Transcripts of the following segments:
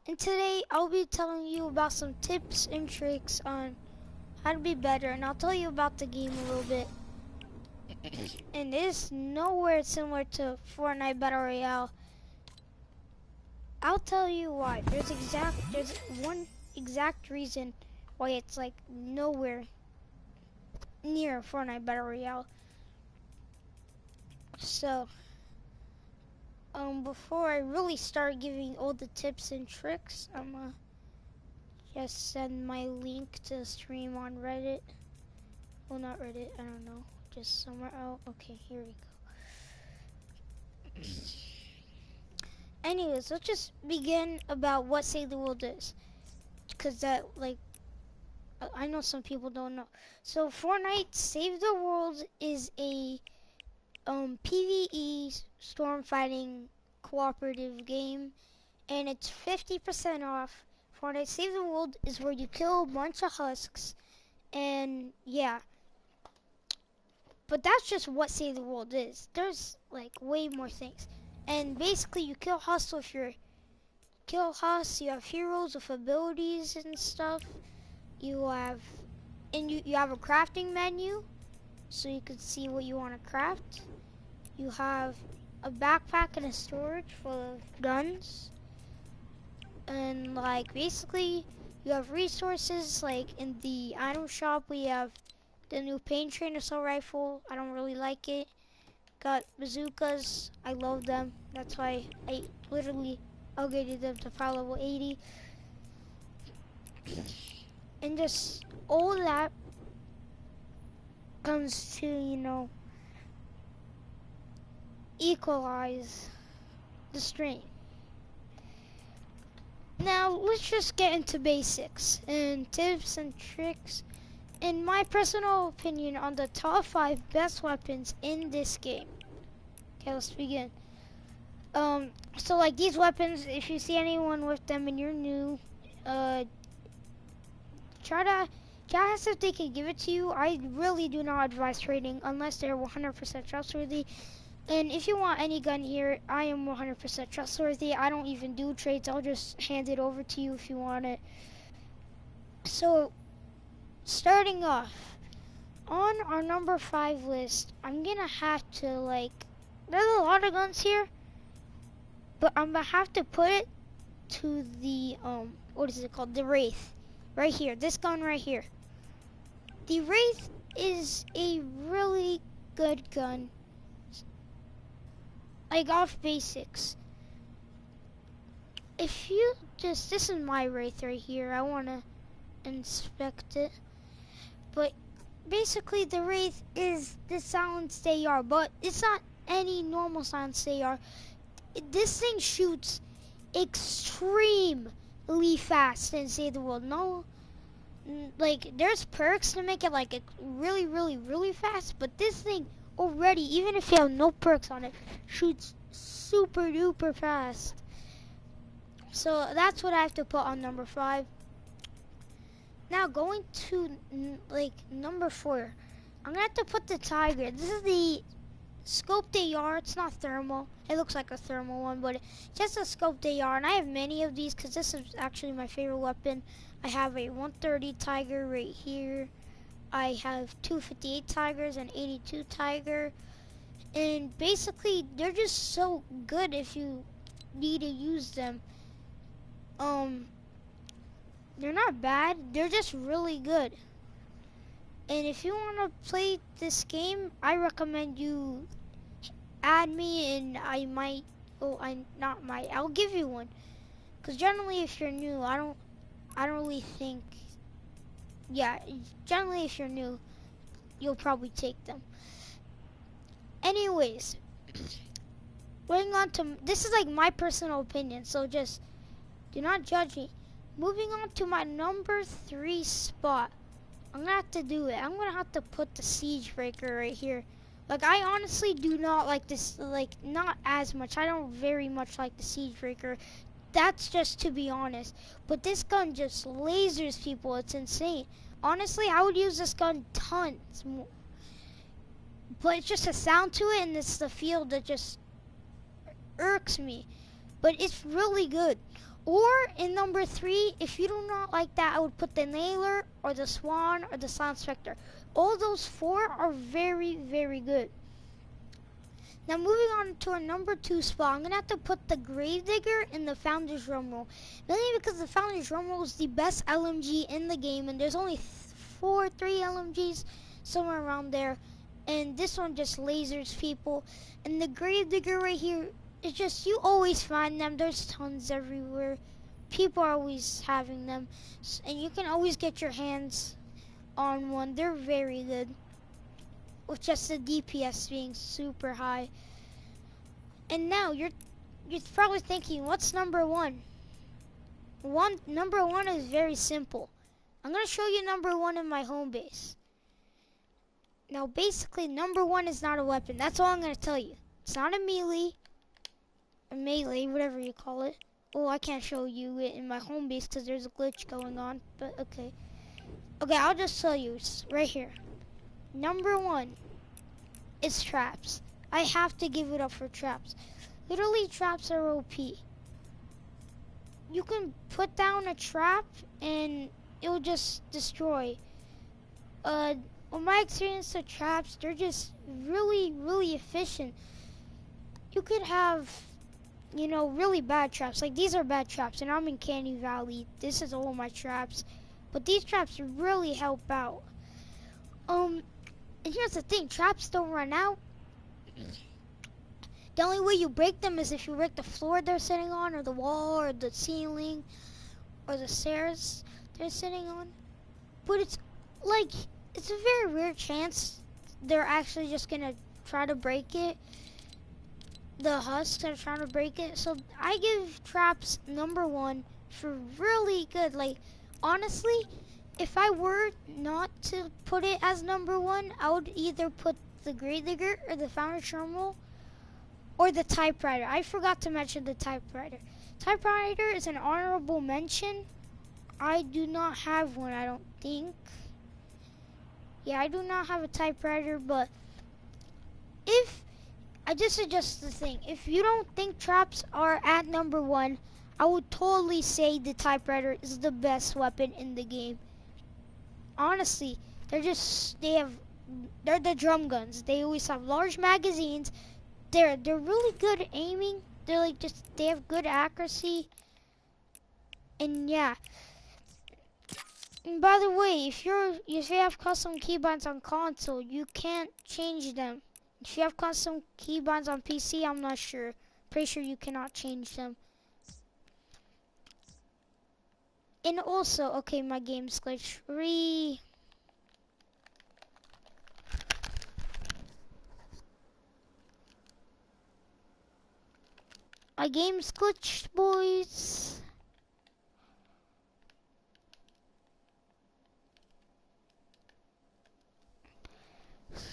And today I'll be telling you about some tips and tricks on how to be better, and I'll tell you about the game a little bit. And it is nowhere similar to Fortnite Battle Royale. I'll tell you why. There's one exact reason why it's like nowhere near Fortnite Battle Royale. So, before I really start giving all the tips and tricks, I'm gonna just send my link to the stream on Reddit. Well, not Reddit, I don't know. Just somewhere else. Okay, here we go. Anyways, let's just begin about what Save the World is. Because that, like, I know some people don't know. So, Fortnite Save the World is a PvE storm fighting cooperative game. And it's 50% off. Fortnite Save the World is where you kill a bunch of husks. And, yeah. But that's just what Save the World is. There's like way more things. And basically you kill husks with your you have heroes with abilities and stuff. You have you have a crafting menu so you can see what you want to craft. You have a backpack and a storage full of guns. And like basically you have resources like in the item shop we have the new pain train assault rifle. I don't really like it. Got bazookas. I love them. That's why I literally upgraded them to power level 80. And just all that comes to, equalize the stream. Now let's just get into basics and tips and tricks. In my personal opinion on the top 5 best weapons in this game. Okay, let's begin. So like these weapons, if you see anyone with them and you're new, try to ask if they can give it to you. I really do not advise trading unless they're 100% trustworthy. And if you want any gun here, I am 100% trustworthy. I don't even do trades. I'll just hand it over to you if you want it. So, starting off, on our number 5 list, I'm gonna have to there's a lot of guns here, but I'm gonna have to put it to the, what is it called? The Wraith. Right here, this gun right here. The Wraith is a really good gun. Like off basics. If you this is my Wraith right here. I wanna inspect it. But basically the Wraith is the silenced AR, but it's not any normal silenced AR. This thing shoots extremely fast in Save the World. No, like there's perks to make it like really, really, really fast, but this thing already, even if you have no perks on it, shoots super duper fast. So that's what I have to put on number 5. Now going to number 4, I'm gonna have to put the Tiger. This is the scoped AR. It's not thermal. It looks like a thermal one, but it's just a scoped AR. And I have many of these because this is actually my favorite weapon. I have a 130 Tiger right here. I have 258 Tigers and 82 Tiger. And basically, they're just so good if you need to use them. They're not bad. They're just really good. And if you want to play this game, I recommend you add me, and I'll give you one. Because generally, if you're new, I don't really think. Yeah, generally, if you're new, you'll probably take them. Anyways, going on to this is like my personal opinion, so just do not judge me. Moving on to my number 3 spot. I'm gonna have to do it. I'm gonna have to put the Siege Breaker right here. Like I honestly do not like this, not as much. I don't very much like the Siege Breaker. That's just to be honest. But this gun just lasers people. It's insane. Honestly, I would use this gun tons more. But it's just a sound to it, and it's the feel that just irks me. But it's really good. Or in number 3, if you do not like that, I would put the Nailer or the Swan or the Sound Spectre. All those 4 are very, very good. Now moving on to our number 2 spot, I'm going to have to put the Gravedigger in the Founder's Drumroll. Mainly because the Founder's Drumroll is the best LMG in the game, and there's only 3 LMGs, somewhere around there. And this one just lasers people. And the Gravedigger right here, it's just, you always find them. There's tons everywhere. People are always having them. And you can always get your hands on one. They're very good. With just the DPS being super high. And now you're probably thinking, what's number 1? Number 1 is very simple. I'm going to show you number 1 in my home base. Now basically number 1 is not a weapon. That's all I'm going to tell you. It's not a melee, whatever you call it. Oh, I can't show you it in my home base because there's a glitch going on, but okay. Okay, I'll just tell you, it's right here. Number 1 is traps. I have to give it up for traps. Literally, traps are OP. You can put down a trap and it'll just destroy. On my experience with traps, they're just really, really efficient. You could have, really bad traps. Like these are bad traps, and I'm in Candy Valley. This is all my traps. But these traps really help out. And here's the thing, traps don't run out. The only way you break them is if you break the floor they're sitting on, or the wall, or the ceiling, or the stairs they're sitting on. But it's a very rare chance they're actually just gonna try to break it. The husks are trying to break it. So I give traps number 1 for really good. Like, honestly, if I were not to put it as number 1, I would either put the Gravedigger or the Founder's Drumroll or the Typewriter. I forgot to mention the Typewriter. Typewriter is an honorable mention. I do not have one, I don't think. Yeah, I do not have a Typewriter, but this is just the thing. If you don't think traps are at number 1, I would totally say the Typewriter is the best weapon in the game. Honestly, they're the drum guns. They always have large magazines. They're really good at aiming. They have good accuracy. And yeah. And by the way, if you have custom keybinds on console, you can't change them. If you have custom keybinds on PC, I'm not sure. Pretty sure you cannot change them. And also, okay, my game's glitched. My game's glitched, boys.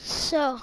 So,